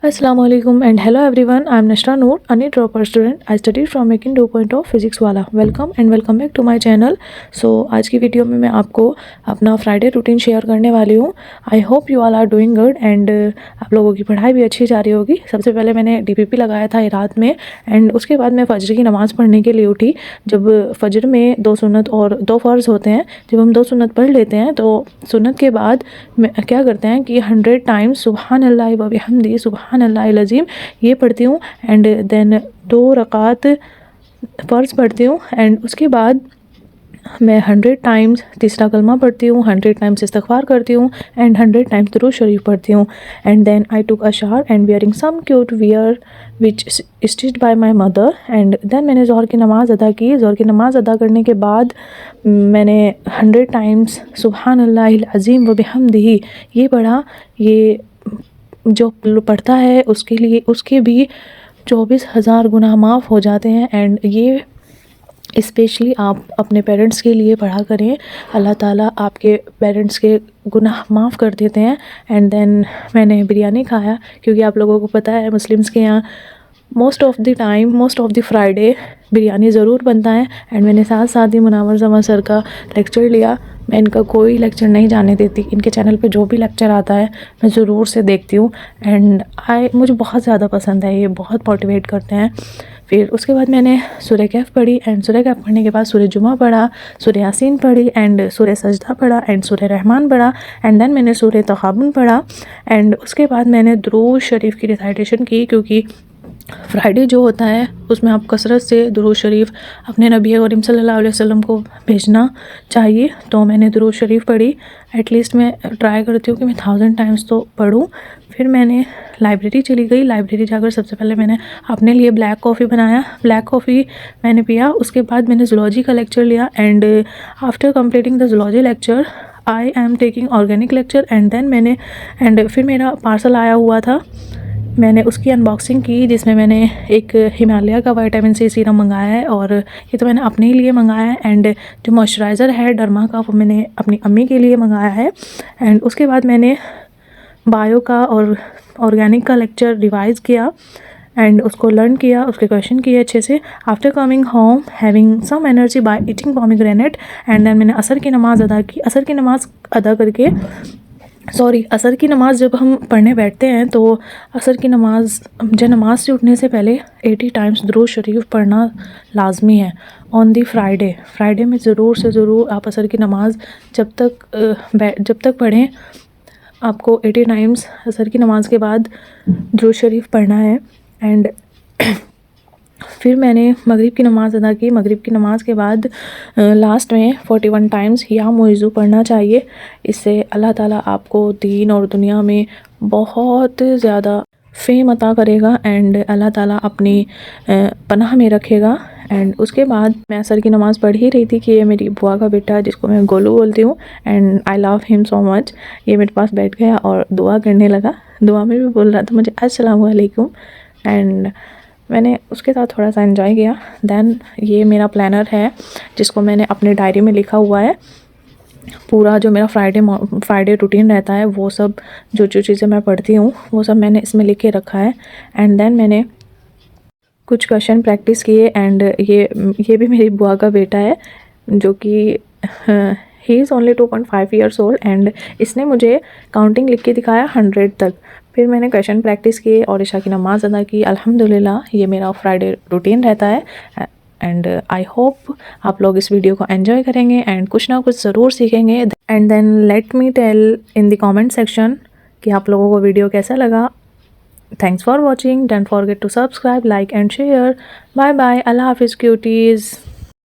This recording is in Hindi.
Assalamu alaikum and hello everyone. I am Nashra Noor, a NEET dropper student. I studied from Making 2.0 Physics वाला. Welcome back to my channel. So आज की वीडियो में मैं आपको अपना फ्राइडे रूटीन शेयर करने वाली हूँ. I hope you all are doing good and आप लोगों की पढ़ाई भी अच्छी जा रही होगी. सबसे पहले मैंने DPP लगाया था रात में एंड उसके बाद मैं फजर की नमाज़ पढ़ने के लिए उठी. जब फजर में 2 सुन्नत और 2 फ़र्ज़ होते हैं, जब हम 2 सुन्नत पढ़ लेते हैं तो सुन्नत के बाद क्या करते हैं कि 100 टाइम्स सुबहान अल्लाह व बिहम्दी सुबहान अल्लाहिल अज़ीम ये पढ़ती हूँ एंड देन 2 रकात फ़र्ज़ पढ़ती हूँ एंड उसके बाद मैं 100 टाइम्स तीसरा कलमा पढ़ती हूँ, 100 टाइम्स इस्तिग़फ़ार करती हूँ एंड 100 टाइम्स दुरूद शरीफ पढ़ती हूँ and then I took a shower and wearing some cute wear which stitched by my mother and then मैंने ज़ोहर की नमाज़ अदा की. ज़ोहर की नमाज़ अदा करने के बाद मैंने 100 टाइम्स सुबहान अल्लाहिल अज़ीम व बिहम्दिही ये पढ़ा. ये जो पढ़ता है उसके लिए उसके भी 24,000 गुनाह माफ़ हो जाते हैं एंड ये स्पेशली आप अपने पेरेंट्स के लिए पढ़ा करें. अल्लाह ताला आपके पेरेंट्स के गुनाह माफ़ कर देते हैं. एंड देन मैंने बिरयानी खाया क्योंकि आप लोगों को पता है मुस्लिम्स के यहाँ most of the Friday biryani ज़रूर बनता है एंड मैंने साथ साथ ही मुनव्वर जमां सर का लेक्चर लिया. मैं इनका कोई लेक्चर नहीं जाने देती. इनके चैनल पे जो भी लेक्चर आता है मैं ज़रूर से देखती हूँ एंड मुझे बहुत ज़्यादा पसंद है. ये बहुत मोटिवेट करते हैं. फिर उसके बाद मैंने सूरह कहफ़ पढ़ी एंड सूरह कहफ़ पढ़ने के बाद सूरह जुमा पढ़ा, सूरह यासीन पढ़ी एंड सूरह सजदा पढ़ा एंड सूरह रहमान पढ़ा एंड देन मैंने सूरह तग़ाबुन पढ़ा एंड उसके बाद मैंने दुरूद शरीफ की रिसाइटेशन की क्योंकि फ्राइडे जो होता है उसमें आप कसरत से दुरूद शरीफ अपने नबी करीम सल्लल्लाहु अलैहि वसल्लम को भेजना चाहिए. तो मैंने दुरूद शरीफ पढ़ी. एटलीस्ट मैं ट्राई करती हूँ कि मैं 1000 टाइम्स तो पढूँ. फिर मैंने लाइब्रेरी चली गई. लाइब्रेरी जाकर सबसे पहले मैंने अपने लिए ब्लैक कॉफ़ी बनाया. ब्लैक कॉफ़ी मैंने पिया. उसके बाद मैंने ज़ूलॉजी का लेक्चर लिया and after completing the zoology lecture I am taking organic lecture and then फिर मेरा पार्सल आया हुआ था. मैंने उसकी अनबॉक्सिंग की जिसमें मैंने एक हिमालय का विटामिन C सीरम मंगाया है और ये तो मैंने अपने लिए मंगाया है एंड जो मॉइस्चराइज़र है डर्मा का वो मैंने अपनी अम्मी के लिए मंगाया है. एंड उसके बाद मैंने बायो का और ऑर्गेनिक का लेक्चर रिवाइज़ किया एंड उसको लर्न किया, उसके क्वेश्चन किए अच्छे से. After coming home having some energy by eating pomegranate and then मैंने असर की नमाज़ अदा की. असर की नमाज़ अदा करके असर की नमाज़ जब हम पढ़ने बैठते हैं तो असर की नमाज़ नमाज़ से उठने से पहले 80 टाइम्स दुरूद शरीफ पढ़ना लाजमी है ऑन दी फ्राइडे में. ज़रूर से ज़रूर आप असर की नमाज़ जब तक पढ़ें आपको 80 टाइम्स असर की नमाज़ के बाद दुरूद शरीफ पढ़ना है. एंड फिर मैंने मगरिब की नमाज़ अदा की. मगरिब की नमाज़ के बाद लास्ट में 41 टाइम्स या मुइज़्ज़ू पढ़ना चाहिए. इससे अल्लाह ताला आपको दीन और दुनिया में बहुत ज़्यादा फ़ेम अता करेगा एंड अल्लाह ताला अपनी पनाह में रखेगा. एंड उसके बाद मैं असर की नमाज़ पढ़ ही रही थी कि ये मेरी बुआ का बेटा है जिसको मैं गोलू बोलती हूँ and I love him so much. ये मेरे पास बैठ गया और दुआ करने लगा. दुआ में भी बोल रहा था मुझे अस्सलामु अलैकुम एंड मैंने उसके साथ थोड़ा सा एंजॉय किया. देन ये मेरा प्लानर है जिसको मैंने अपने डायरी में लिखा हुआ है. पूरा जो मेरा फ्राइडे रूटीन रहता है वो सब जो चीज़ें मैं पढ़ती हूँ वो सब मैंने इसमें लिख के रखा है. एंड देन मैंने कुछ क्वेश्चन प्रैक्टिस किए एंड ये भी मेरी बुआ का बेटा है जो कि he is only 2.5 years old and इसने मुझे काउंटिंग लिख के दिखाया 100 तक. फिर मैंने क्वेश्चन प्रैक्टिस किए और इशा की नमाज़ अदा की. अल्हम्दुलिल्लाह ये मेरा फ्राइडे रूटीन रहता है एंड आई होप आप लोग इस वीडियो को एंजॉय करेंगे एंड कुछ ना कुछ ज़रूर सीखेंगे. And then let me tell in the comment section कि आप लोगों को वीडियो कैसा लगा. Thanks for watching. Don't forget to subscribe, like and share. Bye bye. Allah Hafiz cuties.